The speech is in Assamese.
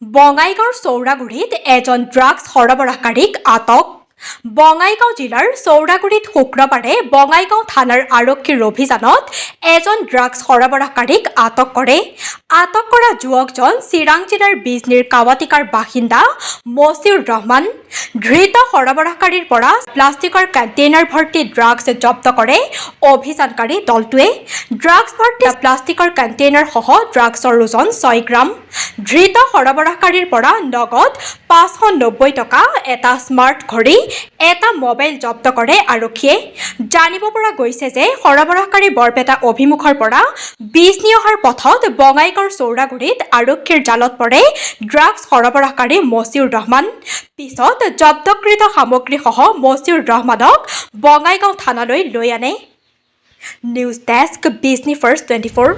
বঙাইগাঁৱৰ চৌৰাগুৰিত এজন ড্ৰাগছ সৰবৰাহকাৰীক আটক। বঙাইগাঁও জিলাৰ চৌৰাগুৰিত শুক্ৰবাৰে বঙাইগাঁও থানাৰ আৰক্ষীৰ অভিযানত এজন ড্ৰাগছ সৰবৰাহকাৰীক আটক কৰে। আটক কৰা যুৱকজন চিৰাং জিলাৰ বিজনীৰ কাৱাটিকাৰ বাসিন্দা মচিউৰ ৰহমান। ধৃত সৰবৰাহকাৰীৰ পৰা প্লাষ্টিকৰ কণ্টেইনাৰ ভৰ্তি ড্ৰাগছ জব্দ কৰে অভিযানকাৰী দলটোৱে। ড্ৰাগছ ভৰ্তি প্লাষ্টিকৰ কণ্টেইনাৰসহ ড্ৰাগছৰ ওজন 6 গ্ৰাম। ধৃত সৰবৰাহকাৰীৰ পৰা নগদ 590 টকা, এটা স্মাৰ্ট ঘড়ী, এটা মোবাইল জব্দ কৰে আৰক্ষীয়ে। জানিব পৰা গৈছে যে সৰবৰাহকাৰী বৰপেটা অভিমুখৰ পৰা বিজনী অহাৰ পথত বঙাইগাঁৱৰ চৌৰাগুৰিত আৰক্ষীৰ জালত পৰে ড্ৰাগছ সৰবৰাহকাৰী মচিউৰ ৰহমান। পিছত জব্দকৃত সামগ্ৰীসহ মচিউৰ ৰহমানক বঙাইগাঁও থানালৈ লৈ আনে। News desk, Bijni first 24।